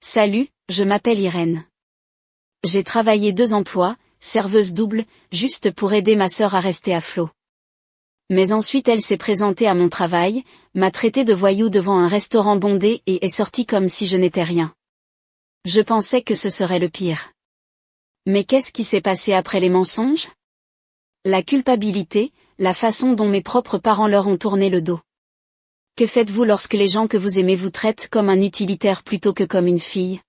Salut, je m'appelle Irène. J'ai travaillé 2 emplois, serveuse double, juste pour aider ma sœur à rester à flot. Mais ensuite elle s'est présentée à mon travail, m'a traité de voyou devant un restaurant bondé et est sortie comme si je n'étais rien. Je pensais que ce serait le pire. Mais qu'est-ce qui s'est passé après les mensonges? La culpabilité, la façon dont mes propres parents leur ont tourné le dos. Que faites-vous lorsque les gens que vous aimez vous traitent comme un utilitaire plutôt que comme une fille?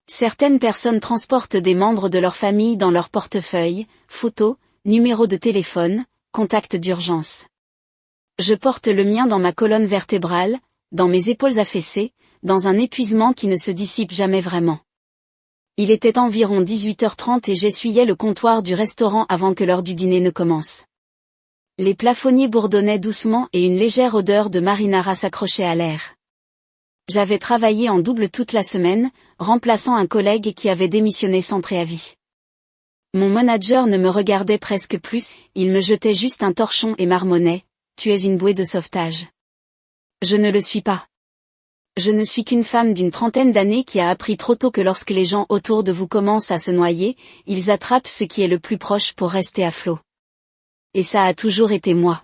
Certaines personnes transportent des membres de leur famille dans leur portefeuille, photos, numéros de téléphone, contacts d'urgence. Je porte le mien dans ma colonne vertébrale, dans mes épaules affaissées, dans un épuisement qui ne se dissipe jamais vraiment. Il était environ 18h30 et j'essuyais le comptoir du restaurant avant que l'heure du dîner ne commence. Les plafonniers bourdonnaient doucement et une légère odeur de marinara s'accrochait à l'air. J'avais travaillé en double toute la semaine, remplaçant un collègue qui avait démissionné sans préavis. Mon manager ne me regardait presque plus, il me jetait juste un torchon et marmonnait « Tu es une bouée de sauvetage ». Je ne le suis pas. Je ne suis qu'une femme d'une trentaine d'années qui a appris trop tôt que lorsque les gens autour de vous commencent à se noyer, ils attrapent ce qui est le plus proche pour rester à flot. Et ça a toujours été moi.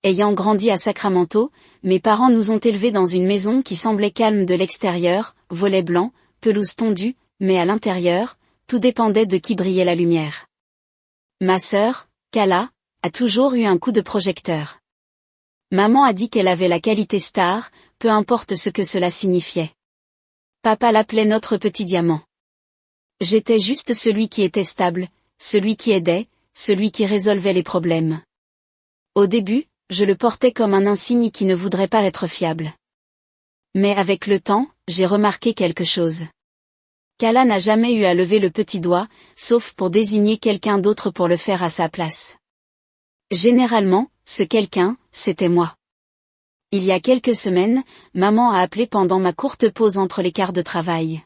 Ayant grandi à Sacramento, mes parents nous ont élevés dans une maison qui semblait calme de l'extérieur, volets blancs, pelouse tondue, mais à l'intérieur, tout dépendait de qui brillait la lumière. Ma sœur, Kala, a toujours eu un coup de projecteur. Maman a dit qu'elle avait la qualité star, peu importe ce que cela signifiait. Papa l'appelait notre petit diamant. J'étais juste celui qui était stable, celui qui aidait, celui qui résolvait les problèmes. Au début, je le portais comme un insigne qui ne voudrait pas être fiable. Mais avec le temps, j'ai remarqué quelque chose. Kala n'a jamais eu à lever le petit doigt, sauf pour désigner quelqu'un d'autre pour le faire à sa place. Généralement, ce quelqu'un, c'était moi. Il y a quelques semaines, maman a appelé pendant ma courte pause entre les quarts de travail.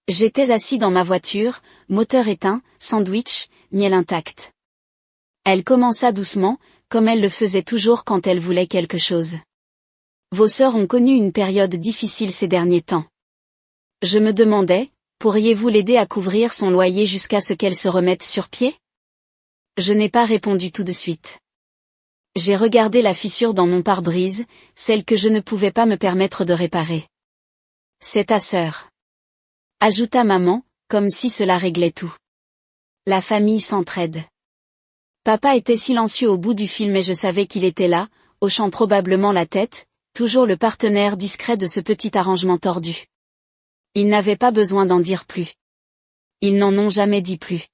J'étais assis dans ma voiture, moteur éteint, sandwich, miel intact. Elle commença doucement, comme elle le faisait toujours quand elle voulait quelque chose. Vos sœurs ont connu une période difficile ces derniers temps. Je me demandais, pourriez-vous l'aider à couvrir son loyer jusqu'à ce qu'elle se remette sur pied? Je n'ai pas répondu tout de suite. J'ai regardé la fissure dans mon pare-brise, celle que je ne pouvais pas me permettre de réparer. C'est ta sœur. Ajouta maman, comme si cela réglait tout. La famille s'entraide. Papa était silencieux au bout du fil mais je savais qu'il était là, hochant probablement la tête, toujours le partenaire discret de ce petit arrangement tordu. Ils n'avaient pas besoin d'en dire plus. Ils n'en ont jamais dit plus.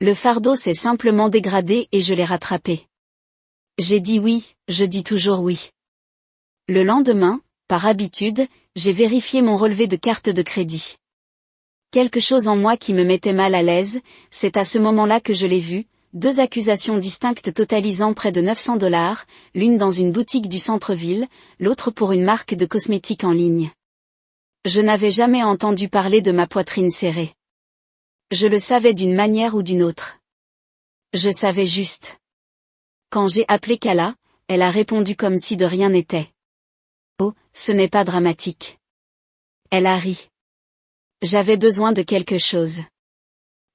Le fardeau s'est simplement dégradé et je l'ai rattrapé. J'ai dit oui, je dis toujours oui. Le lendemain, par habitude, j'ai vérifié mon relevé de carte de crédit. Quelque chose en moi qui me mettait mal à l'aise, c'est à ce moment-là que je l'ai vu, 2 accusations distinctes totalisant près de $900, l'une dans une boutique du centre-ville, l'autre pour une marque de cosmétiques en ligne. Je n'avais jamais entendu parler de ma poitrine serrée. Je le savais d'une manière ou d'une autre. Je savais juste. Quand j'ai appelé Kala, elle a répondu comme si de rien n'était. Oh, ce n'est pas dramatique. Elle a ri. J'avais besoin de quelque chose.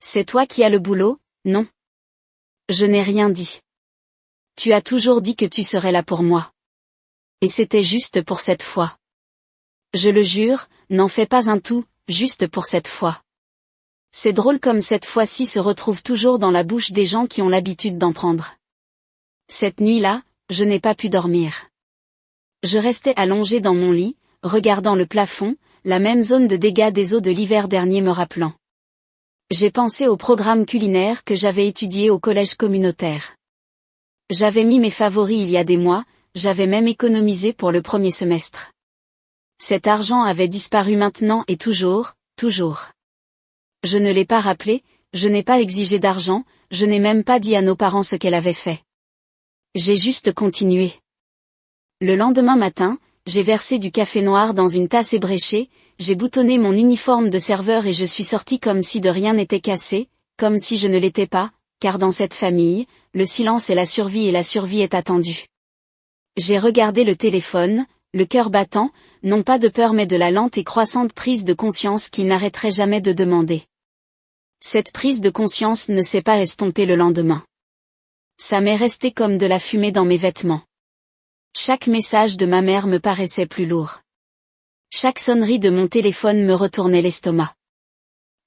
C'est toi qui as le boulot, non? Je n'ai rien dit. Tu as toujours dit que tu serais là pour moi. Et c'était juste pour cette fois. Je le jure, n'en fais pas un tout, juste pour cette fois. C'est drôle comme cette fois-ci se retrouve toujours dans la bouche des gens qui ont l'habitude d'en prendre. Cette nuit-là, je n'ai pas pu dormir. Je restais allongé dans mon lit, regardant le plafond, la même zone de dégâts des eaux de l'hiver dernier me rappelant. J'ai pensé au programme culinaire que j'avais étudié au collège communautaire. J'avais mis mes favoris il y a des mois, j'avais même économisé pour le premier semestre. Cet argent avait disparu maintenant et toujours. Je ne l'ai pas rappelé, je n'ai pas exigé d'argent, je n'ai même pas dit à nos parents ce qu'elle avait fait. J'ai juste continué. Le lendemain matin, j'ai versé du café noir dans une tasse ébréchée, j'ai boutonné mon uniforme de serveur et je suis sorti comme si de rien n'était cassé, comme si je ne l'étais pas, car dans cette famille, le silence est la survie et la survie est attendue. J'ai regardé le téléphone, le cœur battant, non pas de peur mais de la lente et croissante prise de conscience qu'il n'arrêterait jamais de demander. Cette prise de conscience ne s'est pas estompée le lendemain. Ça m'est resté comme de la fumée dans mes vêtements. Chaque message de ma mère me paraissait plus lourd. Chaque sonnerie de mon téléphone me retournait l'estomac.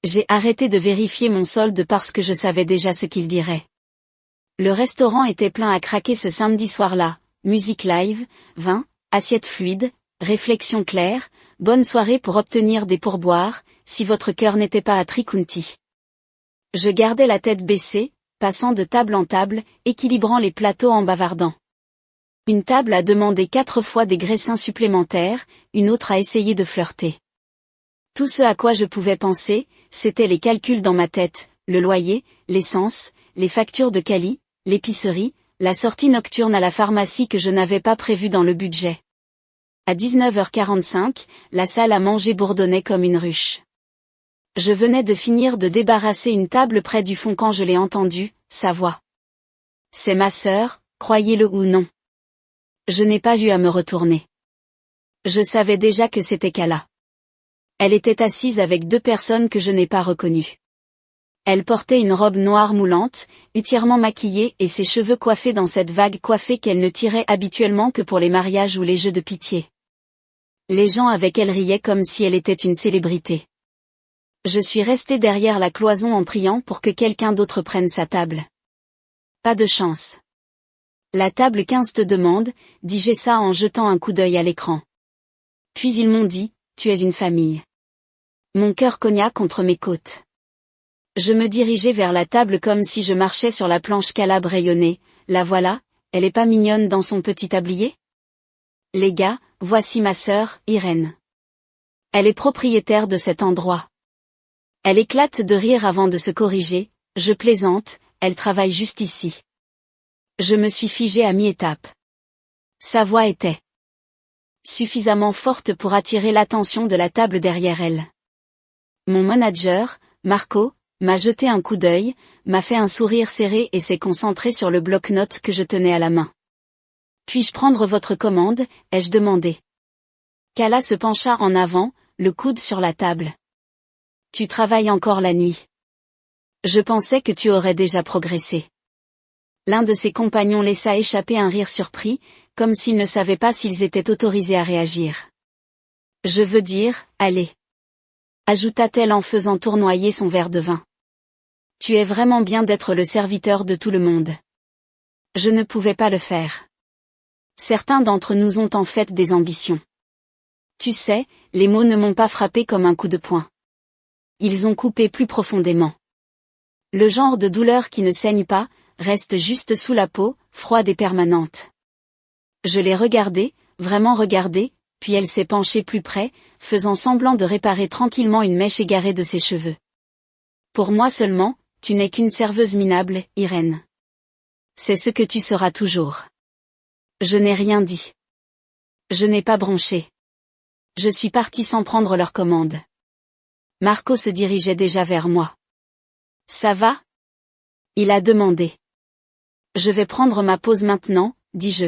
J'ai arrêté de vérifier mon solde parce que je savais déjà ce qu'il dirait. Le restaurant était plein à craquer ce samedi soir-là, musique live, vin, assiette fluide, réflexion claire, bonne soirée pour obtenir des pourboires, si votre cœur n'était pas à Trikunti. Je gardais la tête baissée, passant de table en table, équilibrant les plateaux en bavardant. Une table a demandé 4 fois des graissins supplémentaires, une autre a essayé de flirter. Tout ce à quoi je pouvais penser, c'était les calculs dans ma tête, le loyer, l'essence, les factures de Cali, l'épicerie, la sortie nocturne à la pharmacie que je n'avais pas prévue dans le budget. À 19h45, la salle à manger bourdonnait comme une ruche. Je venais de finir de débarrasser une table près du fond quand je l'ai entendue, sa voix. C'est ma sœur, croyez-le ou non. Je n'ai pas eu à me retourner. Je savais déjà que c'était Kala. Elle était assise avec 2 personnes que je n'ai pas reconnues. Elle portait une robe noire moulante, entièrement maquillée et ses cheveux coiffés dans cette vague coiffée qu'elle ne tirait habituellement que pour les mariages ou les jeux de pitié. Les gens avec elle riaient comme si elle était une célébrité. Je suis resté derrière la cloison en priant pour que quelqu'un d'autre prenne sa table. Pas de chance. La table 15 te demande, dit Jessa en jetant un coup d'œil à l'écran. Puis ils m'ont dit, tu es une famille. Mon cœur cogna contre mes côtes. Je me dirigeais vers la table comme si je marchais sur la planche calabre rayonnée, la voilà, elle est pas mignonne dans son petit tablier? Les gars, voici ma sœur, Irène. Elle est propriétaire de cet endroit. Elle éclate de rire avant de se corriger, je plaisante, elle travaille juste ici. Je me suis figé à mi-étape. Sa voix était suffisamment forte pour attirer l'attention de la table derrière elle. Mon manager, Marco, m'a jeté un coup d'œil, m'a fait un sourire serré et s'est concentré sur le bloc-notes que je tenais à la main. Puis-je prendre votre commande, ai-je demandé. Kala se pencha en avant, le coude sur la table. Tu travailles encore la nuit. Je pensais que tu aurais déjà progressé. L'un de ses compagnons laissa échapper un rire surpris, comme s'il ne savait pas s'ils étaient autorisés à réagir. Je veux dire, allez. Ajouta-t-elle en faisant tournoyer son verre de vin. Tu es vraiment bien d'être le serviteur de tout le monde. Je ne pouvais pas le faire. Certains d'entre nous ont en fait des ambitions. Tu sais, les mots ne m'ont pas frappé comme un coup de poing. Ils ont coupé plus profondément. Le genre de douleur qui ne saigne pas, reste juste sous la peau, froide et permanente. Je l'ai regardée, vraiment regardée, puis elle s'est penchée plus près, faisant semblant de réparer tranquillement une mèche égarée de ses cheveux. Pour moi seulement, tu n'es qu'une serveuse minable, Irène. C'est ce que tu seras toujours. Je n'ai rien dit. Je n'ai pas bronché. Je suis parti sans prendre leur commande. Marco se dirigeait déjà vers moi. Ça va? Il a demandé. Je vais prendre ma pause maintenant, dis-je.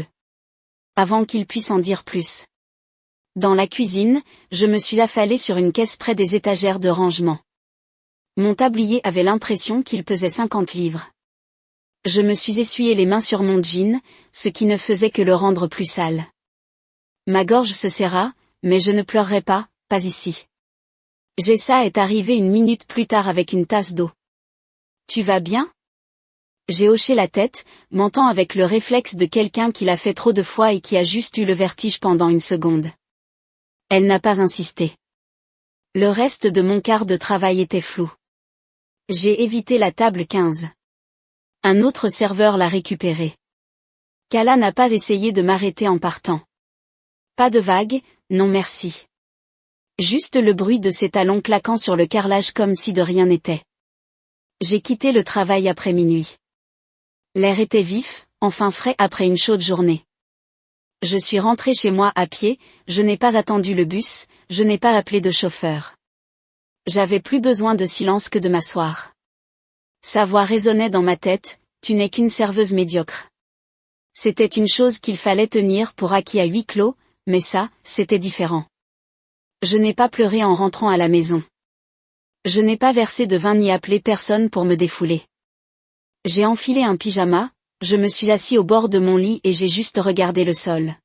Avant qu'il puisse en dire plus. Dans la cuisine, je me suis affalé sur une caisse près des étagères de rangement. Mon tablier avait l'impression qu'il pesait 50 livres. Je me suis essuyé les mains sur mon jean, ce qui ne faisait que le rendre plus sale. Ma gorge se serra, mais je ne pleurerai pas, pas ici. Jessa est arrivé une minute plus tard avec une tasse d'eau. Tu vas bien? J'ai hoché la tête, mentant avec le réflexe de quelqu'un qui l'a fait trop de fois et qui a juste eu le vertige pendant une seconde. Elle n'a pas insisté. Le reste de mon quart de travail était flou. J'ai évité la table 15. Un autre serveur l'a récupérée. Kala n'a pas essayé de m'arrêter en partant. Pas de vague, non merci. Juste le bruit de ses talons claquant sur le carrelage comme si de rien n'était. J'ai quitté le travail après minuit. L'air était vif, enfin frais après une chaude journée. Je suis rentré chez moi à pied, je n'ai pas attendu le bus, je n'ai pas appelé de chauffeur. J'avais plus besoin de silence que de m'asseoir. Sa voix résonnait dans ma tête, tu n'es qu'une serveuse médiocre. C'était une chose qu'il fallait tenir pour acquis à huis clos, mais ça, c'était différent. Je n'ai pas pleuré en rentrant à la maison. Je n'ai pas versé de vin ni appelé personne pour me défouler. J'ai enfilé un pyjama, je me suis assis au bord de mon lit et j'ai juste regardé le sol.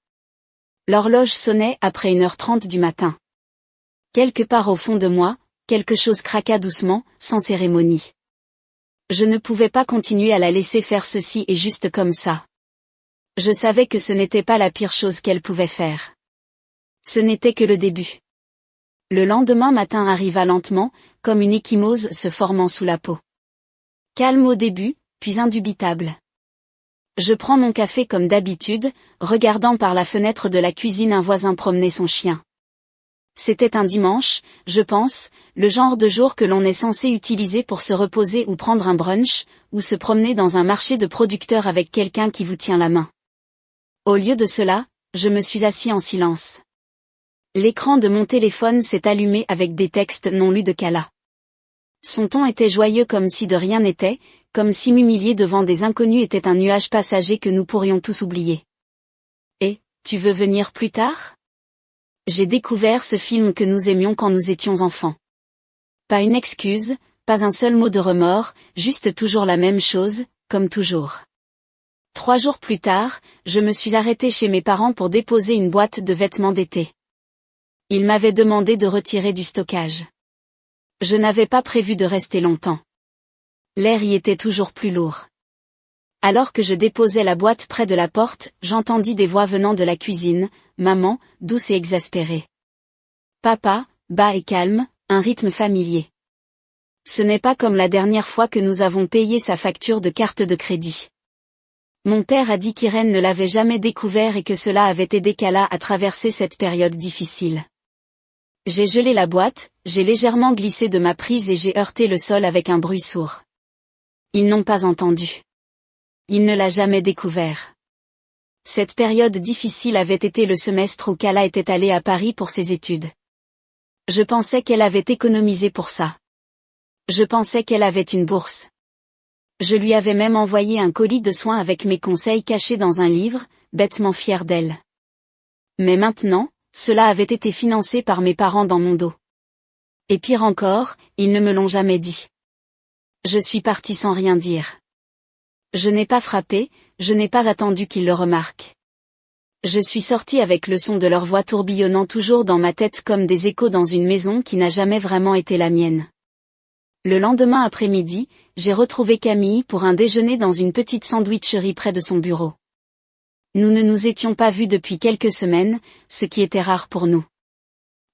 L'horloge sonnait après 1h30 du matin. Quelque part au fond de moi, quelque chose craqua doucement, sans cérémonie. Je ne pouvais pas continuer à la laisser faire ceci et juste comme ça. Je savais que ce n'était pas la pire chose qu'elle pouvait faire. Ce n'était que le début. Le lendemain matin arriva lentement, comme une ecchymose se formant sous la peau. Calme au début, puis indubitable. Je prends mon café comme d'habitude, regardant par la fenêtre de la cuisine un voisin promener son chien. C'était un dimanche, je pense, le genre de jour que l'on est censé utiliser pour se reposer ou prendre un brunch, ou se promener dans un marché de producteurs avec quelqu'un qui vous tient la main. Au lieu de cela, je me suis assis en silence. L'écran de mon téléphone s'est allumé avec des textes non lus de Kala. Son ton était joyeux comme si de rien n'était, comme si m'humilier devant des inconnus était un nuage passager que nous pourrions tous oublier. Et, tu veux venir plus tard ? J'ai découvert ce film que nous aimions quand nous étions enfants. Pas une excuse, pas un seul mot de remords, juste toujours la même chose, comme toujours. 3 jours plus tard, je me suis arrêtée chez mes parents pour déposer une boîte de vêtements d'été. Ils m'avaient demandé de retirer du stockage. Je n'avais pas prévu de rester longtemps. L'air y était toujours plus lourd. Alors que je déposais la boîte près de la porte, j'entendis des voix venant de la cuisine, maman, douce et exaspérée. Papa, bas et calme, un rythme familier. Ce n'est pas comme la dernière fois que nous avons payé sa facture de carte de crédit. Mon père a dit qu'Irène ne l'avait jamais découvert et que cela avait aidé Kala à traverser cette période difficile. J'ai gelé la boîte, j'ai légèrement glissé de ma prise et j'ai heurté le sol avec un bruit sourd. Ils n'ont pas entendu. Il ne l'a jamais découvert. Cette période difficile avait été le semestre où Kala était allée à Paris pour ses études. Je pensais qu'elle avait économisé pour ça. Je pensais qu'elle avait une bourse. Je lui avais même envoyé un colis de soins avec mes conseils cachés dans un livre, bêtement fier d'elle. Mais maintenant, cela avait été financé par mes parents dans mon dos. Et pire encore, ils ne me l'ont jamais dit. Je suis partie sans rien dire. Je n'ai pas frappé, je n'ai pas attendu qu'ils le remarquent. Je suis sortie avec le son de leur voix tourbillonnant toujours dans ma tête comme des échos dans une maison qui n'a jamais vraiment été la mienne. Le lendemain après-midi, j'ai retrouvé Camille pour un déjeuner dans une petite sandwicherie près de son bureau. Nous ne nous étions pas vus depuis quelques semaines, ce qui était rare pour nous.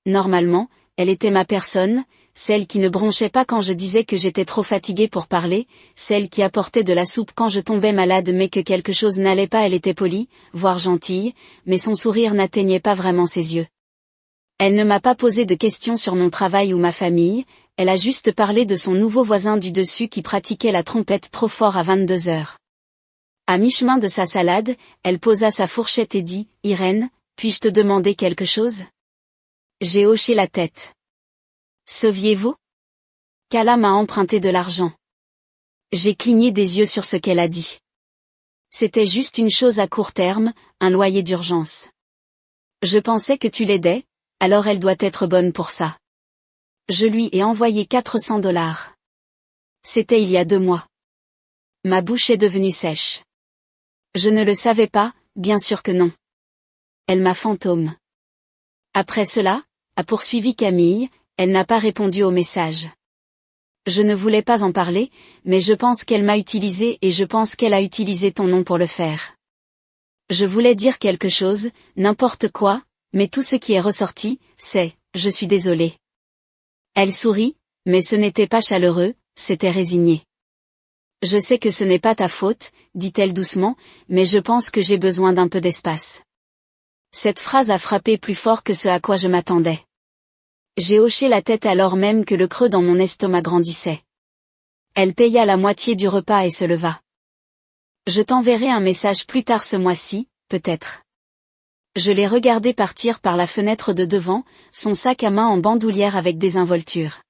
Normalement, elle était ma personne, celle qui ne bronchait pas quand je disais que j'étais trop fatiguée pour parler, celle qui apportait de la soupe quand je tombais malade mais que quelque chose n'allait pas. Elle était polie, voire gentille, mais son sourire n'atteignait pas vraiment ses yeux. Elle ne m'a pas posé de questions sur mon travail ou ma famille, elle a juste parlé de son nouveau voisin du dessus qui pratiquait la trompette trop fort à 22h. À mi-chemin de sa salade, elle posa sa fourchette et dit « Irène, puis-je te demander quelque chose ?» J'ai hoché la tête. « Saviez-vous ? Kala m'a emprunté de l'argent. » J'ai cligné des yeux sur ce qu'elle a dit. C'était juste une chose à court terme, un loyer d'urgence. Je pensais que tu l'aidais, alors elle doit être bonne pour ça. Je lui ai envoyé $400. C'était il y a 2 mois. Ma bouche est devenue sèche. Je ne le savais pas, bien sûr que non. Elle m'a fantôme. Après cela, a poursuivi Camille, elle n'a pas répondu au message. Je ne voulais pas en parler, mais je pense qu'elle m'a utilisé et je pense qu'elle a utilisé ton nom pour le faire. Je voulais dire quelque chose, n'importe quoi, mais tout ce qui est ressorti, c'est « je suis désolée ». Elle sourit, mais ce n'était pas chaleureux, c'était résigné. Je sais que ce n'est pas ta faute, dit-elle doucement, mais je pense que j'ai besoin d'un peu d'espace. Cette phrase a frappé plus fort que ce à quoi je m'attendais. J'ai hoché la tête alors même que le creux dans mon estomac grandissait. Elle paya la moitié du repas et se leva. Je t'enverrai un message plus tard ce mois-ci, peut-être. Je l'ai regardé partir par la fenêtre de devant, son sac à main en bandoulière avec des involtures.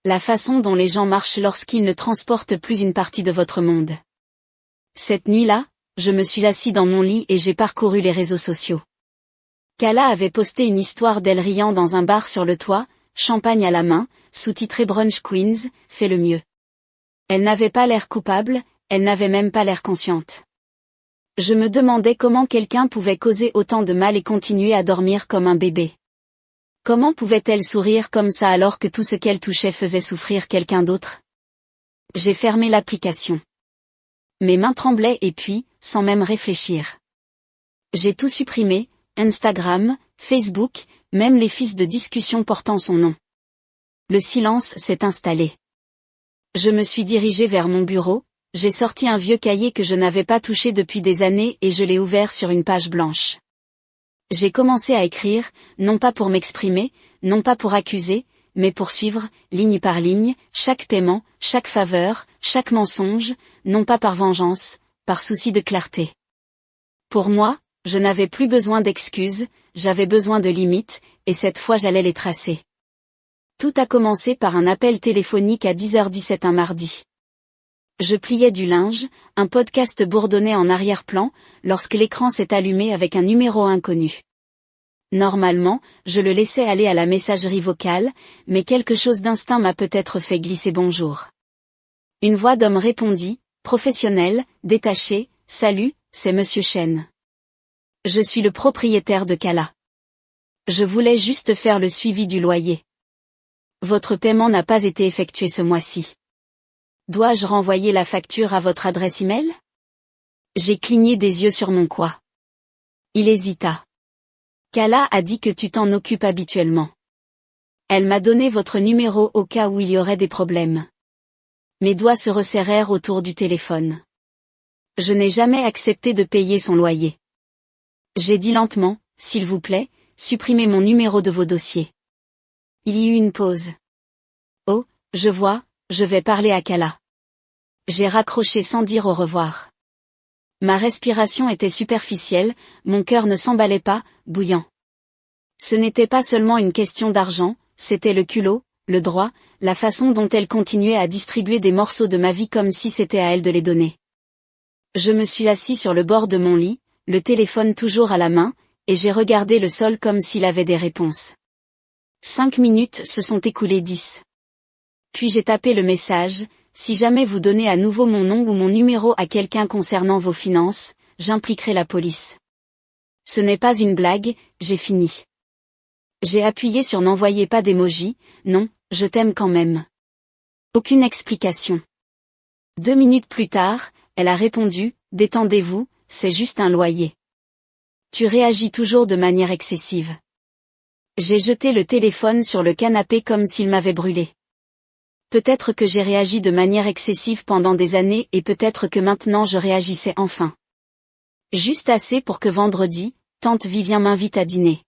La façon dont les gens marchent lorsqu'ils ne transportent plus une partie de votre monde. Cette nuit-là, je me suis assis dans mon lit et j'ai parcouru les réseaux sociaux. Kala avait posté une histoire d'elle riant dans un bar sur le toit, champagne à la main, sous-titré Brunch Queens, fais le mieux. Elle n'avait pas l'air coupable, elle n'avait même pas l'air consciente. Je me demandais comment quelqu'un pouvait causer autant de mal et continuer à dormir comme un bébé. Comment pouvait-elle sourire comme ça alors que tout ce qu'elle touchait faisait souffrir quelqu'un d'autre? J'ai fermé l'application. Mes mains tremblaient et puis, sans même réfléchir. J'ai tout supprimé, Instagram, Facebook, même les fils de discussion portant son nom. Le silence s'est installé. Je me suis dirigé vers mon bureau, j'ai sorti un vieux cahier que je n'avais pas touché depuis des années et je l'ai ouvert sur une page blanche. J'ai commencé à écrire, non pas pour m'exprimer, non pas pour accuser, mais pour suivre, ligne par ligne, chaque paiement, chaque faveur, chaque mensonge, non pas par vengeance, par souci de clarté. Pour moi, je n'avais plus besoin d'excuses, j'avais besoin de limites, et cette fois j'allais les tracer. Tout a commencé par un appel téléphonique à 10h17 un mardi. Je pliais du linge, un podcast bourdonnait en arrière-plan, lorsque l'écran s'est allumé avec un numéro inconnu. Normalement, je le laissais aller à la messagerie vocale, mais quelque chose d'instinct m'a peut-être fait glisser bonjour. Une voix d'homme répondit, professionnelle, détachée, salut, c'est Monsieur Chen. Je suis le propriétaire de Kala. Je voulais juste faire le suivi du loyer. Votre paiement n'a pas été effectué ce mois-ci. Dois-je renvoyer la facture à votre adresse email? J'ai cligné des yeux sur mon quoi. Il hésita. Kala a dit que tu t'en occupes habituellement. Elle m'a donné votre numéro au cas où il y aurait des problèmes. Mes doigts se resserrèrent autour du téléphone. Je n'ai jamais accepté de payer son loyer. J'ai dit lentement, s'il vous plaît, supprimez mon numéro de vos dossiers. Il y eut une pause. Oh, je vois, je vais parler à Kala. J'ai raccroché sans dire au revoir. Ma respiration était superficielle, mon cœur ne s'emballait pas, bouillant. Ce n'était pas seulement une question d'argent, c'était le culot, le droit, la façon dont elle continuait à distribuer des morceaux de ma vie comme si c'était à elle de les donner. Je me suis assis sur le bord de mon lit, le téléphone toujours à la main, et j'ai regardé le sol comme s'il avait des réponses. 5 minutes se sont écoulées 10. Puis j'ai tapé le message, si jamais vous donnez à nouveau mon nom ou mon numéro à quelqu'un concernant vos finances, j'impliquerai la police. Ce n'est pas une blague, j'ai fini. J'ai appuyé sur n'envoyez pas d'émoji, non, je t'aime quand même. Aucune explication. 2 minutes plus tard, elle a répondu, détendez-vous, c'est juste un loyer. Tu réagis toujours de manière excessive. J'ai jeté le téléphone sur le canapé comme s'il m'avait brûlé. Peut-être que j'ai réagi de manière excessive pendant des années et peut-être que maintenant je réagissais enfin. Juste assez pour que vendredi, tante Vivien m'invite à dîner.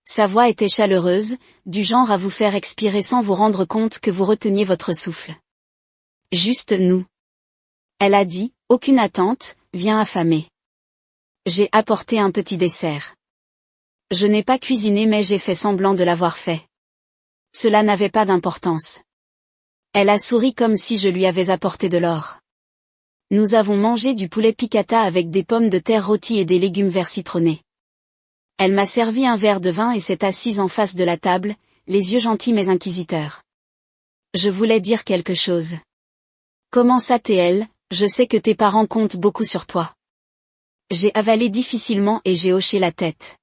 Sa voix était chaleureuse, du genre à vous faire expirer sans vous rendre compte que vous reteniez votre souffle. Juste nous. Elle a dit, aucune attente, viens affamé. J'ai apporté un petit dessert. Je n'ai pas cuisiné mais j'ai fait semblant de l'avoir fait. Cela n'avait pas d'importance. Elle a souri comme si je lui avais apporté de l'or. Nous avons mangé du poulet piccata avec des pommes de terre rôties et des légumes verts citronnés. Elle m'a servi un verre de vin et s'est assise en face de la table, les yeux gentils mais inquisiteurs. Je voulais dire quelque chose. Comment ça TL, je sais que tes parents comptent beaucoup sur toi. J'ai avalé difficilement et j'ai hoché la tête.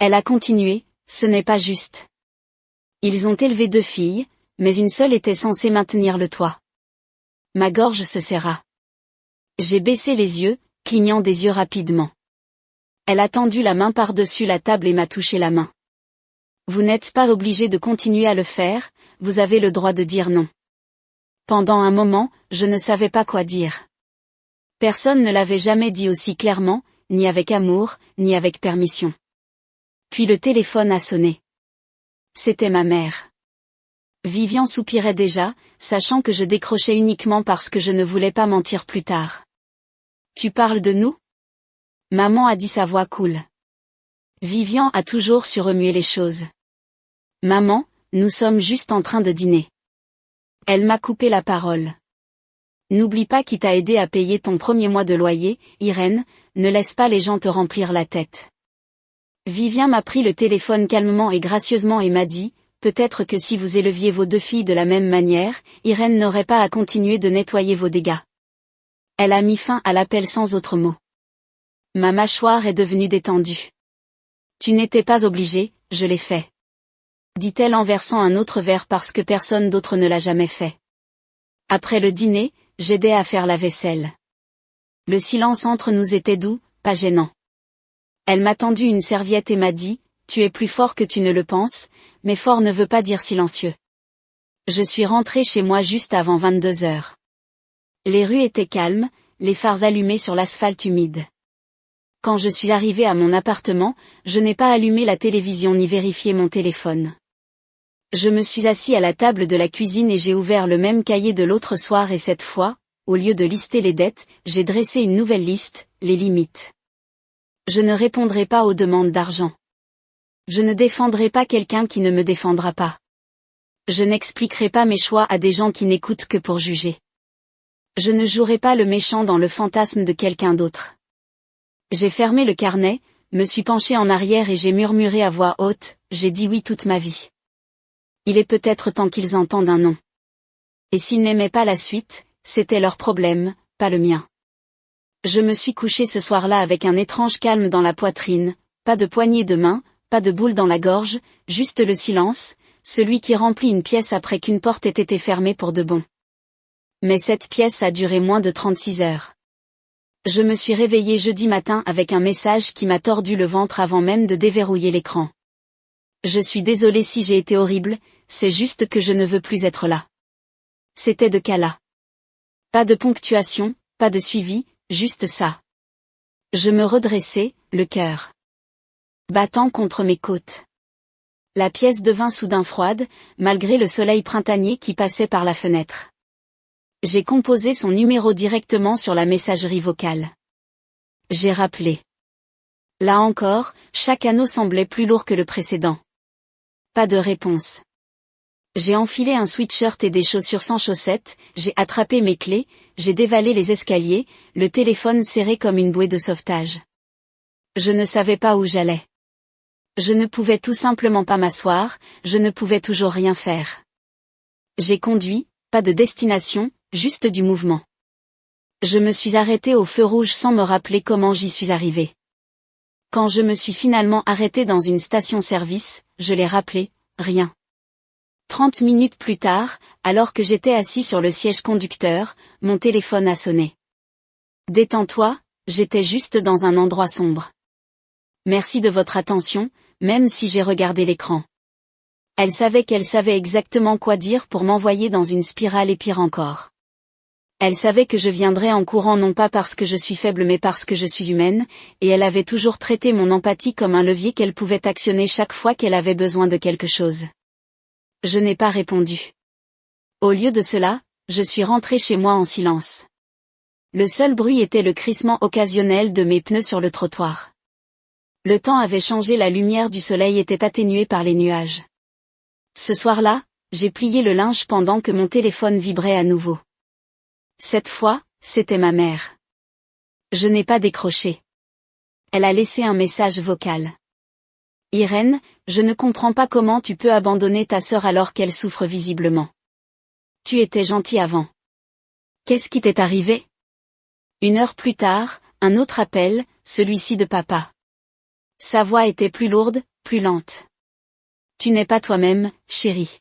Elle a continué, ce n'est pas juste. Ils ont élevé 2 filles, mais une seule était censée maintenir le toit. Ma gorge se serra. J'ai baissé les yeux, clignant des yeux rapidement. Elle a tendu la main par-dessus la table et m'a touché la main. Vous n'êtes pas obligé de continuer à le faire, vous avez le droit de dire non. Pendant un moment, je ne savais pas quoi dire. Personne ne l'avait jamais dit aussi clairement, ni avec amour, ni avec permission. Puis le téléphone a sonné. C'était ma mère. Vivian soupirait déjà, sachant que je décrochais uniquement parce que je ne voulais pas mentir plus tard. Tu parles de nous? Maman a dit sa voix cool. Vivian a toujours su remuer les choses. Maman, nous sommes juste en train de dîner. Elle m'a coupé la parole. N'oublie pas qui t'a aidé à payer ton premier mois de loyer, Irène, ne laisse pas les gens te remplir la tête. Vivien m'a pris le téléphone calmement et gracieusement et m'a dit, peut-être que si vous éleviez vos deux filles de la même manière, Irène n'aurait pas à continuer de nettoyer vos dégâts. Elle a mis fin à l'appel sans autre mot. Ma mâchoire est devenue détendue. Tu n'étais pas obligé, je l'ai fait. Dit-elle en versant un autre verre parce que personne d'autre ne l'a jamais fait. Après le dîner, j'aidais à faire la vaisselle. Le silence entre nous était doux, pas gênant. Elle m'a tendu une serviette et m'a dit, tu es plus fort que tu ne le penses, mais fort ne veut pas dire silencieux. Je suis rentrée chez moi juste avant 22 heures. Les rues étaient calmes, les phares allumés sur l'asphalte humide. Quand je suis arrivée à mon appartement, je n'ai pas allumé la télévision ni vérifié mon téléphone. Je me suis assis à la table de la cuisine et j'ai ouvert le même cahier de l'autre soir et cette fois, au lieu de lister les dettes, j'ai dressé une nouvelle liste, les limites. Je ne répondrai pas aux demandes d'argent. Je ne défendrai pas quelqu'un qui ne me défendra pas. Je n'expliquerai pas mes choix à des gens qui n'écoutent que pour juger. Je ne jouerai pas le méchant dans le fantasme de quelqu'un d'autre. J'ai fermé le carnet, me suis penchée en arrière et j'ai murmuré à voix haute, j'ai dit oui toute ma vie. Il est peut-être temps qu'ils entendent un non. Et s'ils n'aimaient pas la suite, c'était leur problème, pas le mien. Je me suis couchée ce soir-là avec un étrange calme dans la poitrine, pas de poignée de main, pas de boule dans la gorge, juste le silence, celui qui remplit une pièce après qu'une porte ait été fermée pour de bon. Mais cette pièce a duré moins de 36 heures. Je me suis réveillée jeudi matin avec un message qui m'a tordu le ventre avant même de déverrouiller l'écran. Je suis désolée si j'ai été horrible, c'est juste que je ne veux plus être là. C'était de Kala. Pas de ponctuation, pas de suivi, juste ça. Je me redressai, le cœur battant contre mes côtes. La pièce devint soudain froide, malgré le soleil printanier qui passait par la fenêtre. J'ai composé son numéro directement sur la messagerie vocale. J'ai rappelé. Là encore, chaque anneau semblait plus lourd que le précédent. Pas de réponse. J'ai enfilé un sweatshirt et des chaussures sans chaussettes, j'ai attrapé mes clés, j'ai dévalé les escaliers, le téléphone serré comme une bouée de sauvetage. Je ne savais pas où j'allais. Je ne pouvais tout simplement pas m'asseoir, je ne pouvais toujours rien faire. J'ai conduit, pas de destination, juste du mouvement. Je me suis arrêtée au feu rouge sans me rappeler comment j'y suis arrivée. Quand je me suis finalement arrêtée dans une station-service, je l'ai rappelé, rien. 30 minutes plus tard, alors que j'étais assis sur le siège conducteur, mon téléphone a sonné. Détends-toi, j'étais juste dans un endroit sombre. Merci de votre attention, même si j'ai regardé l'écran. Elle savait qu'elle savait exactement quoi dire pour m'envoyer dans une spirale et pire encore. Elle savait que je viendrais en courant non pas parce que je suis faible mais parce que je suis humaine, et elle avait toujours traité mon empathie comme un levier qu'elle pouvait actionner chaque fois qu'elle avait besoin de quelque chose. Je n'ai pas répondu. Au lieu de cela, je suis rentrée chez moi en silence. Le seul bruit était le crissement occasionnel de mes pneus sur le trottoir. Le temps avait changé, la lumière du soleil était atténuée par les nuages. Ce soir-là, j'ai plié le linge pendant que mon téléphone vibrait à nouveau. Cette fois, c'était ma mère. Je n'ai pas décroché. Elle a laissé un message vocal. Irène, je ne comprends pas comment tu peux abandonner ta sœur alors qu'elle souffre visiblement. Tu étais gentille avant. Qu'est-ce qui t'est arrivé? 1 heure plus tard, un autre appel, celui-ci de papa. Sa voix était plus lourde, plus lente. Tu n'es pas toi-même, chérie.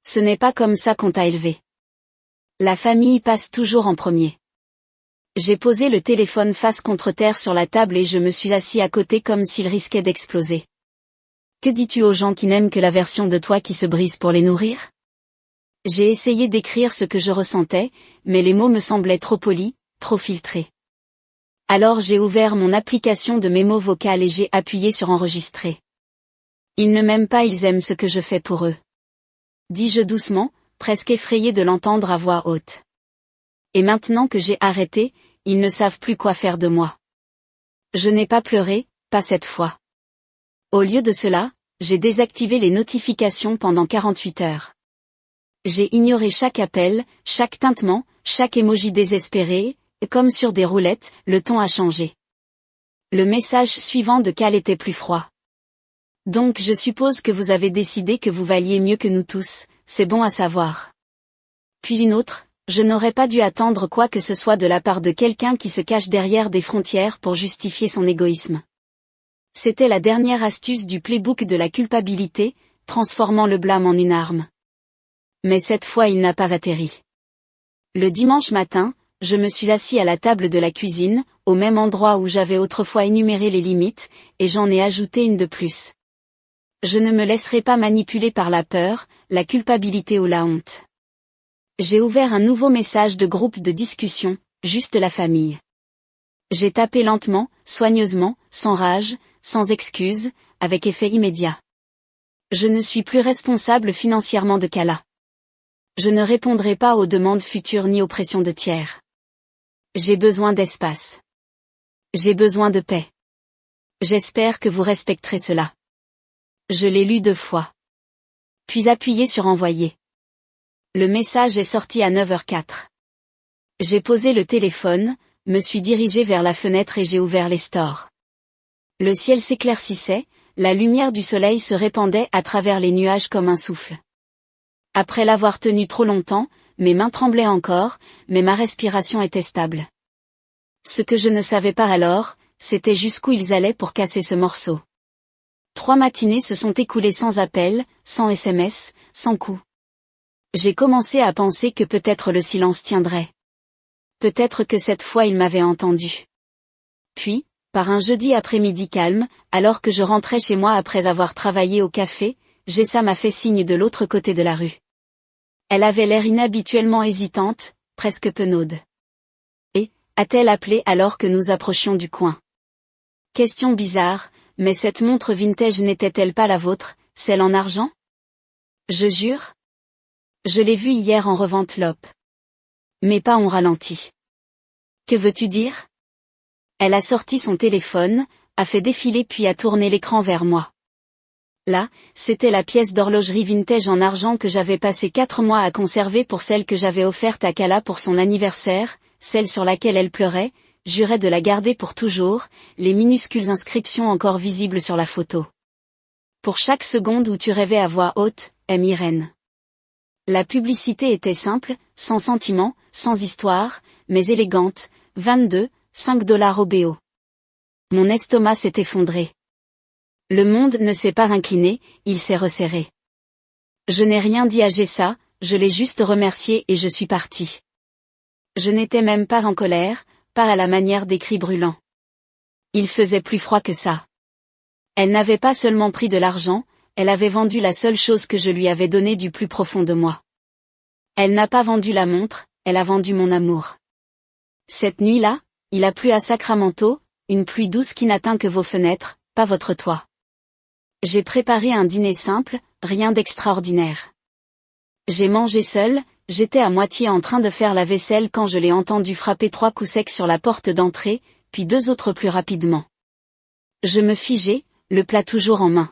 Ce n'est pas comme ça qu'on t'a élevé. La famille passe toujours en premier. J'ai posé le téléphone face contre terre sur la table et je me suis assis à côté comme s'il risquait d'exploser. Que dis-tu aux gens qui n'aiment que la version de toi qui se brise pour les nourrir? J'ai essayé d'écrire ce que je ressentais, mais les mots me semblaient trop polis, trop filtrés. Alors j'ai ouvert mon application de mémo vocal et j'ai appuyé sur enregistrer. Ils ne m'aiment pas, ils aiment ce que je fais pour eux. Dis-je doucement, presque effrayée de l'entendre à voix haute. Et maintenant que j'ai arrêté, ils ne savent plus quoi faire de moi. Je n'ai pas pleuré, pas cette fois. Au lieu de cela, j'ai désactivé les notifications pendant 48 heures. J'ai ignoré chaque appel, chaque tintement, chaque émoji désespéré, comme sur des roulettes, le ton a changé. Le message suivant de Cal était plus froid. Donc je suppose que vous avez décidé que vous valiez mieux que nous tous, c'est bon à savoir. Puis une autre, je n'aurais pas dû attendre quoi que ce soit de la part de quelqu'un qui se cache derrière des frontières pour justifier son égoïsme. C'était la dernière astuce du playbook de la culpabilité, transformant le blâme en une arme. Mais cette fois il n'a pas atterri. Le dimanche matin, je me suis assis à la table de la cuisine, au même endroit où j'avais autrefois énuméré les limites, et j'en ai ajouté une de plus. Je ne me laisserai pas manipuler par la peur, la culpabilité ou la honte. J'ai ouvert un nouveau message de groupe de discussion, juste la famille. J'ai tapé lentement, soigneusement, sans rage, sans excuse, avec effet immédiat. Je ne suis plus responsable financièrement de Kala. Je ne répondrai pas aux demandes futures ni aux pressions de tiers. J'ai besoin d'espace. J'ai besoin de paix. J'espère que vous respecterez cela. Je l'ai lu 2 fois. Puis appuyé sur envoyer. Le message est sorti à 9h04. J'ai posé le téléphone, me suis dirigé vers la fenêtre et j'ai ouvert les stores. Le ciel s'éclaircissait, la lumière du soleil se répandait à travers les nuages comme un souffle. Après l'avoir tenu trop longtemps, mes mains tremblaient encore, mais ma respiration était stable. Ce que je ne savais pas alors, c'était jusqu'où ils allaient pour casser ce morceau. 3 matinées se sont écoulées sans appel, sans SMS, sans coup. J'ai commencé à penser que peut-être le silence tiendrait. Peut-être que cette fois il m'avait entendu. Puis, par un jeudi après-midi calme, alors que je rentrais chez moi après avoir travaillé au café, Jessa m'a fait signe de l'autre côté de la rue. Elle avait l'air inhabituellement hésitante, presque penaude. Et, a-t-elle appelé alors que nous approchions du coin? Question bizarre, mais cette montre vintage n'était-elle pas la vôtre, celle en argent? Je jure. Je l'ai vue hier en revente Lope. Mes pas ont ralenti. Que veux-tu dire? Elle a sorti son téléphone, a fait défiler puis a tourné l'écran vers moi. Là, c'était la pièce d'horlogerie vintage en argent que j'avais passé 4 mois à conserver pour celle que j'avais offerte à Kala pour son anniversaire, celle sur laquelle elle pleurait, jurait de la garder pour toujours, les minuscules inscriptions encore visibles sur la photo. Pour chaque seconde où tu rêvais à voix haute, aime Irène. La publicité était simple, sans sentiment, sans histoire, mais élégante, 5 $ au BO. Mon estomac s'est effondré. Le monde ne s'est pas incliné, il s'est resserré. Je n'ai rien dit à Jessa, je l'ai juste remercié et je suis parti. Je n'étais même pas en colère, pas à la manière des cris brûlants. Il faisait plus froid que ça. Elle n'avait pas seulement pris de l'argent, elle avait vendu la seule chose que je lui avais donnée du plus profond de moi. Elle n'a pas vendu la montre, elle a vendu mon amour. Cette nuit-là, il a plu à Sacramento, une pluie douce qui n'atteint que vos fenêtres, pas votre toit. J'ai préparé un dîner simple, rien d'extraordinaire. J'ai mangé seul, j'étais à moitié en train de faire la vaisselle quand je l'ai entendu frapper 3 coups secs sur la porte d'entrée, puis 2 autres plus rapidement. Je me figeai, le plat toujours en main.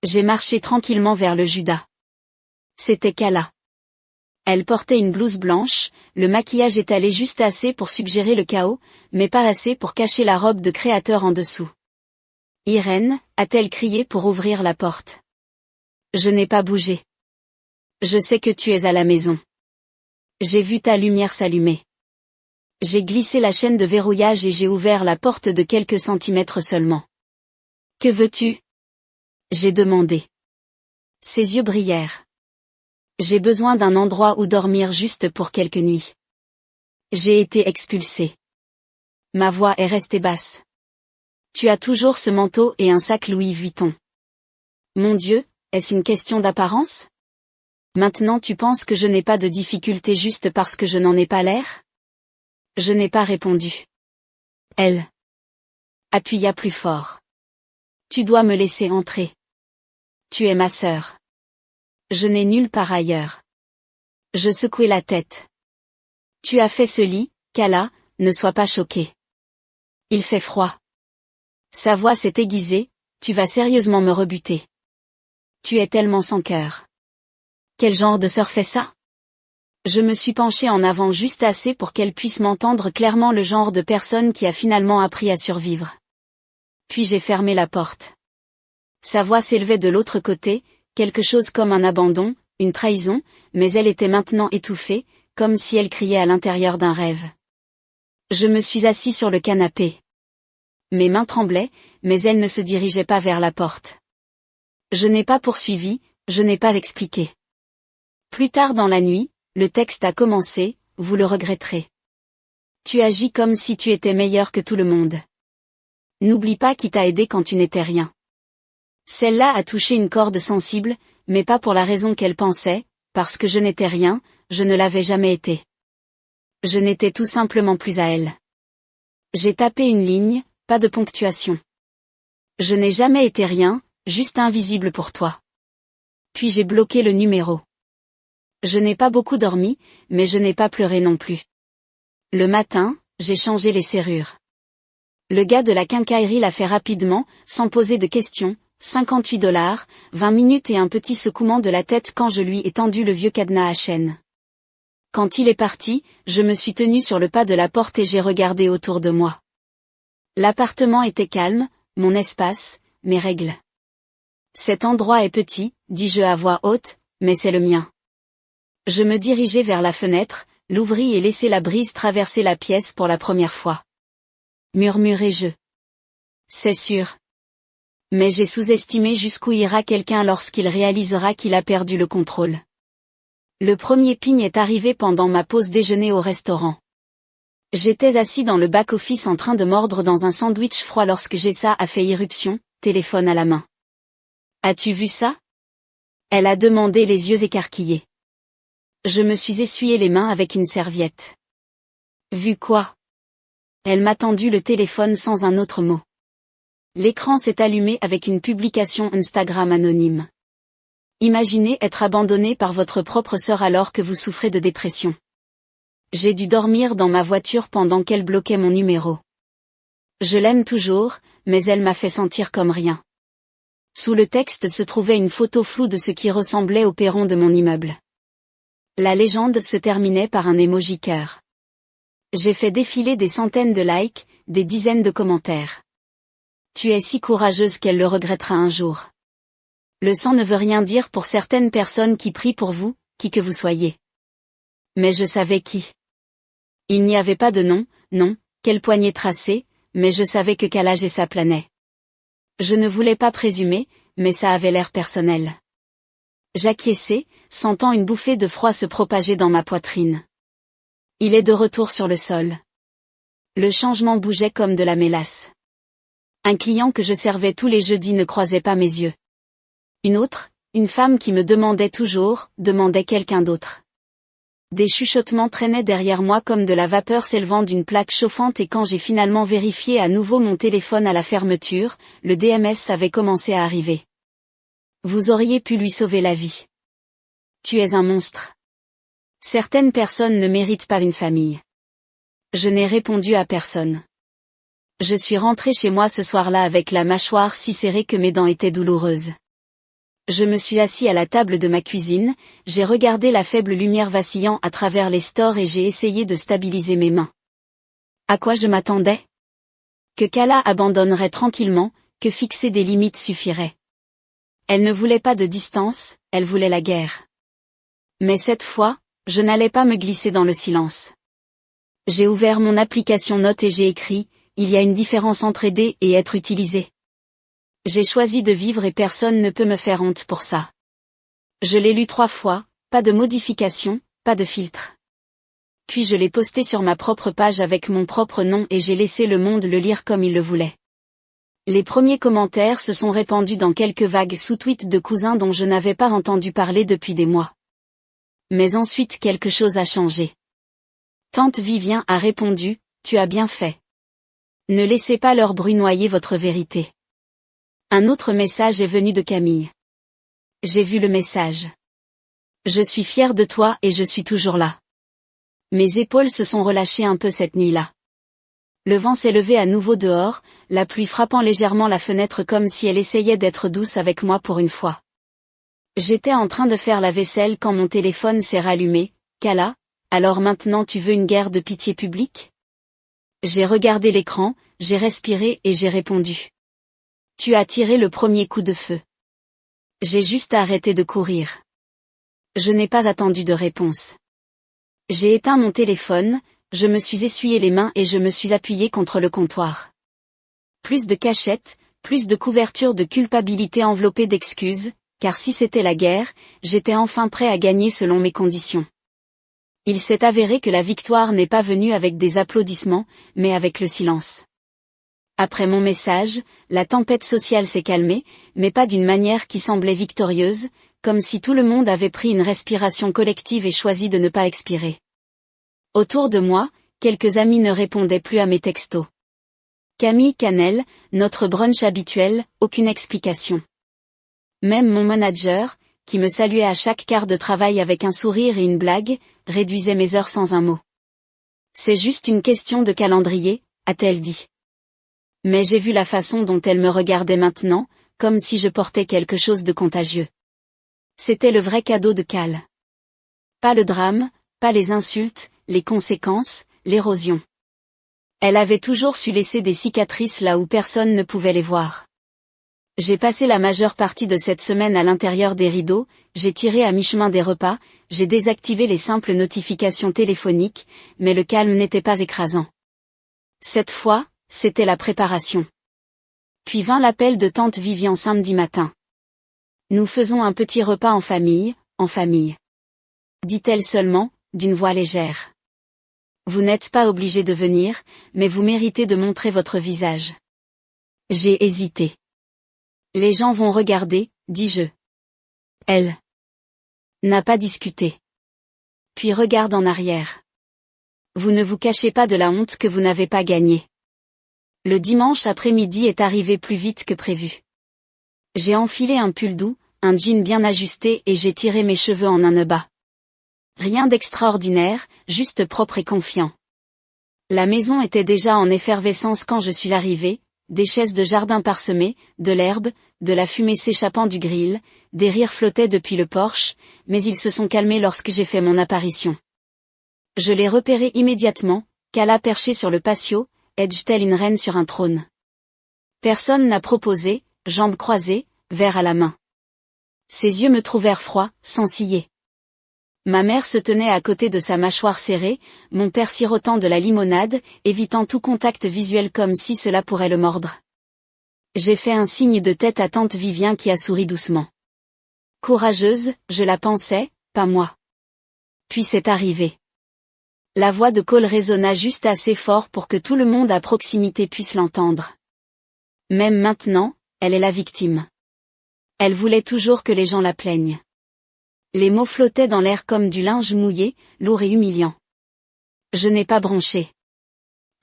J'ai marché tranquillement vers le Judas. C'était Kala. Elle portait une blouse blanche, le maquillage étalé juste assez pour suggérer le chaos, mais pas assez pour cacher la robe de créateur en dessous. Irène, a-t-elle crié pour ouvrir la porte. Je n'ai pas bougé. Je sais que tu es à la maison. J'ai vu ta lumière s'allumer. J'ai glissé la chaîne de verrouillage et j'ai ouvert la porte de quelques centimètres seulement. Que veux-tu? J'ai demandé. Ses yeux brillèrent. J'ai besoin d'un endroit où dormir juste pour quelques nuits. J'ai été expulsée. Ma voix est restée basse. Tu as toujours ce manteau et un sac Louis Vuitton. Mon Dieu, est-ce une question d'apparence? Maintenant tu penses que je n'ai pas de difficulté juste parce que je n'en ai pas l'air? Je n'ai pas répondu. Elle appuya plus fort. Tu dois me laisser entrer. Tu es ma sœur. Je n'ai nulle part ailleurs. Je secouai la tête. Tu as fait ce lit, Kala, ne sois pas choquée. Il fait froid. Sa voix s'est aiguisée, tu vas sérieusement me rebuter. Tu es tellement sans cœur. Quel genre de sœur fait ça? Je me suis penchée en avant juste assez pour qu'elle puisse m'entendre clairement, le genre de personne qui a finalement appris à survivre. Puis j'ai fermé la porte. Sa voix s'élevait de l'autre côté, quelque chose comme un abandon, une trahison, mais elle était maintenant étouffée, comme si elle criait à l'intérieur d'un rêve. Je me suis assis sur le canapé. Mes mains tremblaient, mais elle ne se dirigeait pas vers la porte. Je n'ai pas poursuivi, je n'ai pas expliqué. Plus tard dans la nuit, le texte a commencé, vous le regretterez. Tu agis comme si tu étais meilleur que tout le monde. N'oublie pas qui t'a aidé quand tu n'étais rien. Celle-là a touché une corde sensible, mais pas pour la raison qu'elle pensait, parce que je n'étais rien, je ne l'avais jamais été. Je n'étais tout simplement plus à elle. J'ai tapé une ligne, pas de ponctuation. Je n'ai jamais été rien, juste invisible pour toi. Puis j'ai bloqué le numéro. Je n'ai pas beaucoup dormi, mais je n'ai pas pleuré non plus. Le matin, j'ai changé les serrures. Le gars de la quincaillerie l'a fait rapidement, sans poser de questions, $58, 20 minutes et un petit secouement de la tête quand je lui ai tendu le vieux cadenas à chaîne. Quand il est parti, je me suis tenue sur le pas de la porte et j'ai regardé autour de moi. L'appartement était calme, mon espace, mes règles. Cet endroit est petit, dis-je à voix haute, mais c'est le mien. Je me dirigeai vers la fenêtre, l'ouvris et laissai la brise traverser la pièce pour la première fois. Murmurai-je. C'est sûr. Mais j'ai sous-estimé jusqu'où ira quelqu'un lorsqu'il réalisera qu'il a perdu le contrôle. Le premier ping est arrivé pendant ma pause déjeuner au restaurant. J'étais assis dans le back-office en train de mordre dans un sandwich froid lorsque Jessa a fait irruption, téléphone à la main. As-tu vu ça? Elle a demandé les yeux écarquillés. Je me suis essuyé les mains avec une serviette. Vu quoi? Elle m'a tendu le téléphone sans un autre mot. L'écran s'est allumé avec une publication Instagram anonyme. Imaginez être abandonné par votre propre sœur alors que vous souffrez de dépression. J'ai dû dormir dans ma voiture pendant qu'elle bloquait mon numéro. Je l'aime toujours, mais elle m'a fait sentir comme rien. Sous le texte se trouvait une photo floue de ce qui ressemblait au perron de mon immeuble. La légende se terminait par un emoji cœur. J'ai fait défiler des centaines de likes, des dizaines de commentaires. Tu es si courageuse qu'elle le regrettera un jour. Le sang ne veut rien dire pour certaines personnes qui prient pour vous, qui que vous soyez. Mais je savais qui. Il n'y avait pas de nom, non, quelle poignée tracée, mais je savais que Kala Jessa planait. Je ne voulais pas présumer, mais ça avait l'air personnel. J'acquiesçai, sentant une bouffée de froid se propager dans ma poitrine. Il est de retour sur le sol. Le changement bougeait comme de la mélasse. Un client que je servais tous les jeudis ne croisait pas mes yeux. Une autre, une femme qui me demandait toujours, demandait quelqu'un d'autre. Des chuchotements traînaient derrière moi comme de la vapeur s'élevant d'une plaque chauffante et quand j'ai finalement vérifié à nouveau mon téléphone à la fermeture, le DMS avait commencé à arriver. Vous auriez pu lui sauver la vie. Tu es un monstre. Certaines personnes ne méritent pas une famille. Je n'ai répondu à personne. Je suis rentré chez moi ce soir-là avec la mâchoire si serrée que mes dents étaient douloureuses. Je me suis assis à la table de ma cuisine, j'ai regardé la faible lumière vacillant à travers les stores et j'ai essayé de stabiliser mes mains. À quoi je m'attendais? Que Kala abandonnerait tranquillement, que fixer des limites suffirait. Elle ne voulait pas de distance, elle voulait la guerre. Mais cette fois, je n'allais pas me glisser dans le silence. J'ai ouvert mon application Notes et j'ai écrit, il y a une différence entre aider et être utilisé. J'ai choisi de vivre et personne ne peut me faire honte pour ça. Je l'ai lu 3 fois, pas de modification, pas de filtre. Puis je l'ai posté sur ma propre page avec mon propre nom et j'ai laissé le monde le lire comme il le voulait. Les premiers commentaires se sont répandus dans quelques vagues sous-tweets de cousins dont je n'avais pas entendu parler depuis des mois. Mais ensuite quelque chose a changé. Tante Vivien a répondu, tu as bien fait. Ne laissez pas leur bruit noyer votre vérité. Un autre message est venu de Camille. J'ai vu le message. Je suis fière de toi et je suis toujours là. Mes épaules se sont relâchées un peu cette nuit-là. Le vent s'est levé à nouveau dehors, la pluie frappant légèrement la fenêtre comme si elle essayait d'être douce avec moi pour une fois. J'étais en train de faire la vaisselle quand mon téléphone s'est rallumé. Kala, alors maintenant tu veux une guerre de pitié publique? J'ai regardé l'écran, j'ai respiré et j'ai répondu. Tu as tiré le premier coup de feu. J'ai juste arrêté de courir. Je n'ai pas attendu de réponse. J'ai éteint mon téléphone, je me suis essuyé les mains et je me suis appuyé contre le comptoir. Plus de cachettes, plus de couverture de culpabilité enveloppée d'excuses, car si c'était la guerre, j'étais enfin prêt à gagner selon mes conditions. Il s'est avéré que la victoire n'est pas venue avec des applaudissements, mais avec le silence. Après mon message, la tempête sociale s'est calmée, mais pas d'une manière qui semblait victorieuse, comme si tout le monde avait pris une respiration collective et choisi de ne pas expirer. Autour de moi, quelques amis ne répondaient plus à mes textos. Camille Canel, notre brunch habituel, aucune explication. Même mon manager, qui me saluait à chaque quart de travail avec un sourire et une blague, réduisait mes heures sans un mot. C'est juste une question de calendrier, a-t-elle dit. Mais j'ai vu la façon dont elle me regardait maintenant, comme si je portais quelque chose de contagieux. C'était le vrai cadeau de Cal. Pas le drame, pas les insultes, les conséquences, l'érosion. Elle avait toujours su laisser des cicatrices là où personne ne pouvait les voir. J'ai passé la majeure partie de cette semaine à l'intérieur des rideaux, j'ai tiré à mi-chemin des repas, j'ai désactivé les simples notifications téléphoniques, mais le calme n'était pas écrasant. Cette fois, c'était la préparation. Puis vint l'appel de tante Vivian samedi matin. Nous faisons un petit repas en famille, dit-elle seulement, d'une voix légère. Vous n'êtes pas obligé de venir, mais vous méritez de montrer votre visage. J'ai hésité. Les gens vont regarder, dis-je. Elle n'a pas discuté. Puis regarde en arrière. Vous ne vous cachez pas de la honte que vous n'avez pas gagnée. Le dimanche après-midi est arrivé plus vite que prévu. J'ai enfilé un pull doux, un jean bien ajusté et j'ai tiré mes cheveux en un nœud bas. Rien d'extraordinaire, juste propre et confiant. La maison était déjà en effervescence quand je suis arrivé, des chaises de jardin parsemées, de l'herbe, de la fumée s'échappant du grill, des rires flottaient depuis le porche, mais ils se sont calmés lorsque j'ai fait mon apparition. Je l'ai repéré immédiatement, Cala perché sur le patio, edge telle une reine sur un trône. Personne n'a proposé, jambes croisées, verre à la main. Ses yeux me trouvèrent froid, sans ciller. Ma mère se tenait à côté de sa mâchoire serrée, mon père sirotant de la limonade, évitant tout contact visuel comme si cela pourrait le mordre. J'ai fait un signe de tête à tante Vivien qui a souri doucement. Courageuse, je la pensais, pas moi. Puis c'est arrivé. La voix de Cole résonna juste assez fort pour que tout le monde à proximité puisse l'entendre. Même maintenant, elle est la victime. Elle voulait toujours que les gens la plaignent. Les mots flottaient dans l'air comme du linge mouillé, lourd et humiliant. Je n'ai pas bronché.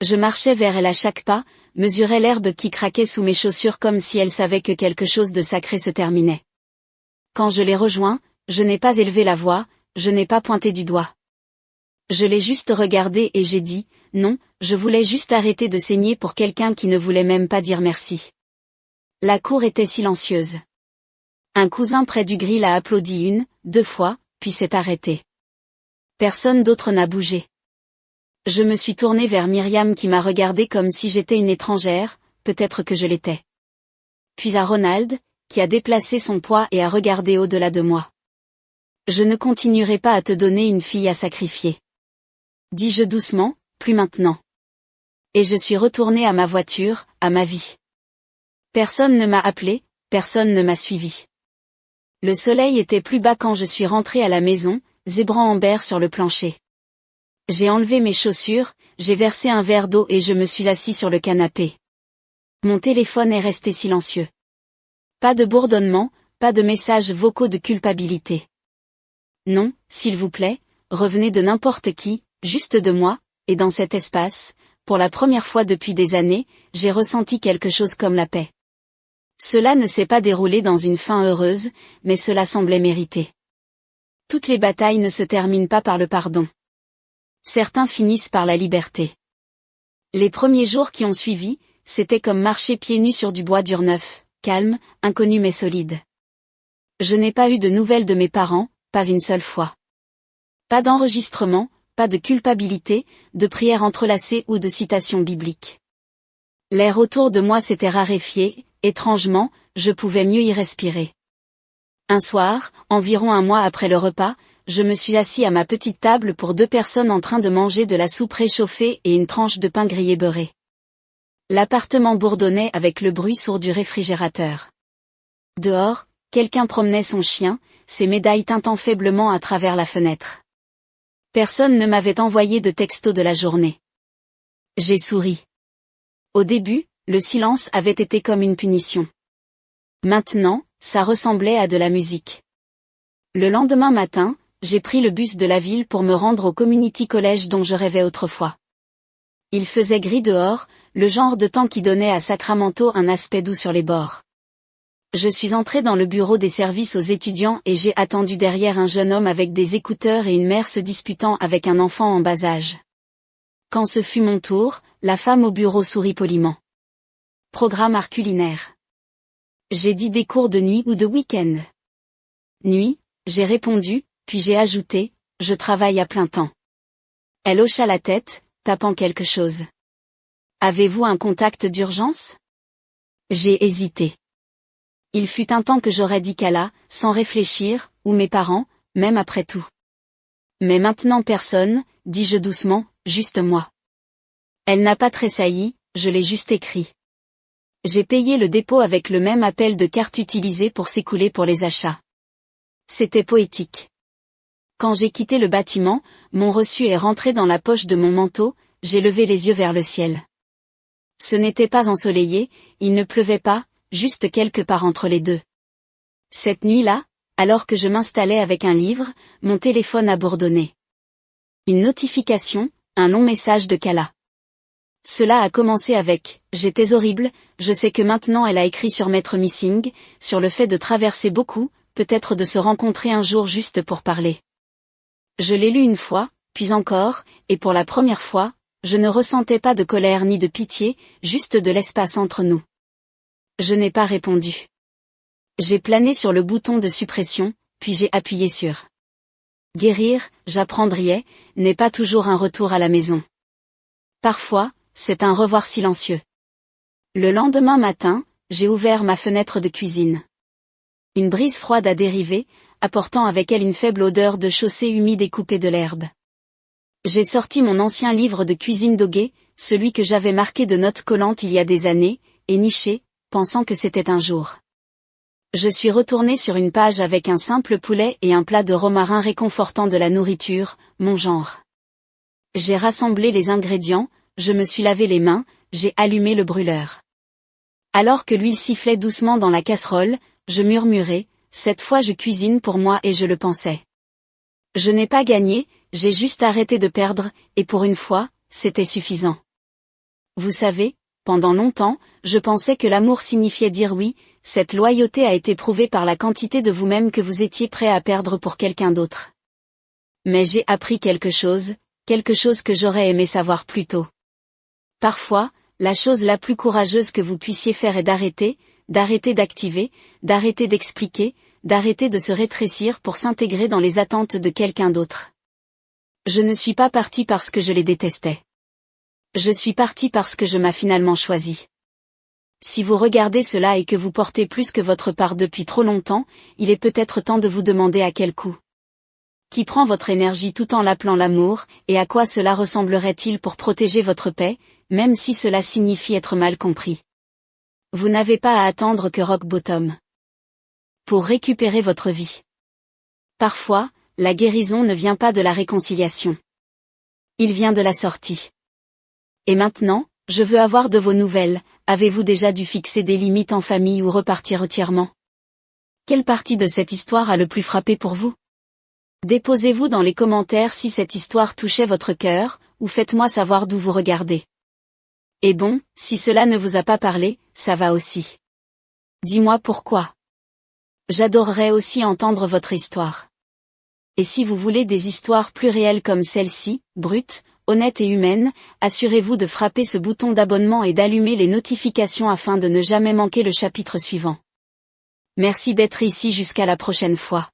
Je marchais vers elle à chaque pas, mesurais l'herbe qui craquait sous mes chaussures comme si elle savait que quelque chose de sacré se terminait. Quand je l'ai rejoint, je n'ai pas élevé la voix, je n'ai pas pointé du doigt. Je l'ai juste regardé et j'ai dit, non, je voulais juste arrêter de saigner pour quelqu'un qui ne voulait même pas dire merci. La cour était silencieuse. Un cousin près du grill a applaudi 2 fois, puis s'est arrêté. Personne d'autre n'a bougé. Je me suis tournée vers Myriam qui m'a regardée comme si j'étais une étrangère, peut-être que je l'étais. Puis à Ronald, qui a déplacé son poids et a regardé au-delà de moi. Je ne continuerai pas à te donner une fille à sacrifier. Dis-je doucement, plus maintenant. Et je suis retournée à ma voiture, à ma vie. Personne ne m'a appelé, personne ne m'a suivi. Le soleil était plus bas quand je suis rentrée à la maison, zébrant Amber sur le plancher. J'ai enlevé mes chaussures, j'ai versé un verre d'eau et je me suis assis sur le canapé. Mon téléphone est resté silencieux. Pas de bourdonnement, pas de messages vocaux de culpabilité. Non, s'il vous plaît, revenez de n'importe qui, juste de moi, et dans cet espace, pour la première fois depuis des années, j'ai ressenti quelque chose comme la paix. Cela ne s'est pas déroulé dans une fin heureuse, mais cela semblait mérité. Toutes les batailles ne se terminent pas par le pardon. Certains finissent par la liberté. Les premiers jours qui ont suivi, c'était comme marcher pieds nus sur du bois dur neuf, calme, inconnu mais solide. Je n'ai pas eu de nouvelles de mes parents, pas une seule fois. Pas d'enregistrement, pas de culpabilité, de prières entrelacées ou de citations bibliques. L'air autour de moi s'était raréfié, étrangement, je pouvais mieux y respirer. Un soir, environ un mois après le repas, je me suis assis à ma petite table pour 2 personnes en train de manger de la soupe réchauffée et une tranche de pain grillé beurré. L'appartement bourdonnait avec le bruit sourd du réfrigérateur. Dehors, quelqu'un promenait son chien, ses médailles tintant faiblement à travers la fenêtre. Personne ne m'avait envoyé de texto de la journée. J'ai souri. Au début, le silence avait été comme une punition. Maintenant, ça ressemblait à de la musique. Le lendemain matin, j'ai pris le bus de la ville pour me rendre au community college dont je rêvais autrefois. Il faisait gris dehors, le genre de temps qui donnait à Sacramento un aspect doux sur les bords. Je suis entré dans le bureau des services aux étudiants et j'ai attendu derrière un jeune homme avec des écouteurs et une mère se disputant avec un enfant en bas âge. Quand ce fut mon tour, la femme au bureau sourit poliment. Programme art culinaire. J'ai dit des cours de nuit ou de week-end. Nuit, j'ai répondu, puis j'ai ajouté, je travaille à plein temps. Elle hocha la tête, tapant quelque chose. Avez-vous un contact d'urgence? J'ai hésité. Il fut un temps que j'aurais dit Kala, sans réfléchir, ou mes parents, même après tout. Mais maintenant personne, dis-je doucement, juste moi. Elle n'a pas tressailli, je l'ai juste écrit. J'ai payé le dépôt avec le même appel de carte utilisé pour s'écouler pour les achats. C'était poétique. Quand j'ai quitté le bâtiment, mon reçu est rentré dans la poche de mon manteau, j'ai levé les yeux vers le ciel. Ce n'était pas ensoleillé, il ne pleuvait pas, juste quelque part entre les deux. Cette nuit-là, alors que je m'installais avec un livre, mon téléphone a bourdonné. Une notification, un long message de Kala. Cela a commencé avec « J'étais horrible, je sais que maintenant elle a écrit sur Maître Missing, sur le fait de traverser beaucoup, peut-être de se rencontrer un jour juste pour parler. » Je l'ai lu une fois, puis encore, et pour la première fois, je ne ressentais pas de colère ni de pitié, juste de l'espace entre nous. Je n'ai pas répondu. J'ai plané sur le bouton de suppression, puis j'ai appuyé sur « Guérir, j'apprendrai » n'est pas toujours un retour à la maison. Parfois, c'est un revoir silencieux. Le lendemain matin, j'ai ouvert ma fenêtre de cuisine. Une brise froide a dérivé, apportant avec elle une faible odeur de chaussée humide et coupée de l'herbe. J'ai sorti mon ancien livre de cuisine Doguet, celui que j'avais marqué de notes collantes il y a des années, et niché, pensant que c'était un jour. Je suis retourné sur une page avec un simple poulet et un plat de romarin réconfortant de la nourriture, mon genre. J'ai rassemblé les ingrédients, je me suis lavé les mains, j'ai allumé le brûleur. Alors que l'huile sifflait doucement dans la casserole, je murmurais, cette fois je cuisine pour moi et je le pensais. Je n'ai pas gagné, j'ai juste arrêté de perdre, et pour une fois, c'était suffisant. Vous savez, pendant longtemps, je pensais que l'amour signifiait dire oui, cette loyauté a été prouvée par la quantité de vous-même que vous étiez prêt à perdre pour quelqu'un d'autre. Mais j'ai appris quelque chose que j'aurais aimé savoir plus tôt. Parfois, la chose la plus courageuse que vous puissiez faire est d'arrêter d'activer, d'arrêter d'expliquer, d'arrêter de se rétrécir pour s'intégrer dans les attentes de quelqu'un d'autre. Je ne suis pas parti parce que je les détestais. Je suis parti parce que je m'as finalement choisi. Si vous regardez cela et que vous portez plus que votre part depuis trop longtemps, il est peut-être temps de vous demander à quel coût. Qui prend votre énergie tout en l'appelant l'amour, et à quoi cela ressemblerait-il pour protéger votre paix, même si cela signifie être mal compris. Vous n'avez pas à attendre que rock bottom pour récupérer votre vie. Parfois, la guérison ne vient pas de la réconciliation. Il vient de la sortie. Et maintenant, je veux avoir de vos nouvelles, avez-vous déjà dû fixer des limites en famille ou repartir entièrement? Quelle partie de cette histoire a le plus frappé pour vous? Déposez-vous dans les commentaires si cette histoire touchait votre cœur, ou faites-moi savoir d'où vous regardez. Et bon, si cela ne vous a pas parlé, ça va aussi. Dis-moi pourquoi. J'adorerais aussi entendre votre histoire. Et si vous voulez des histoires plus réelles comme celle-ci, brutes, honnêtes et humaines, assurez-vous de frapper ce bouton d'abonnement et d'allumer les notifications afin de ne jamais manquer le chapitre suivant. Merci d'être ici jusqu'à la prochaine fois.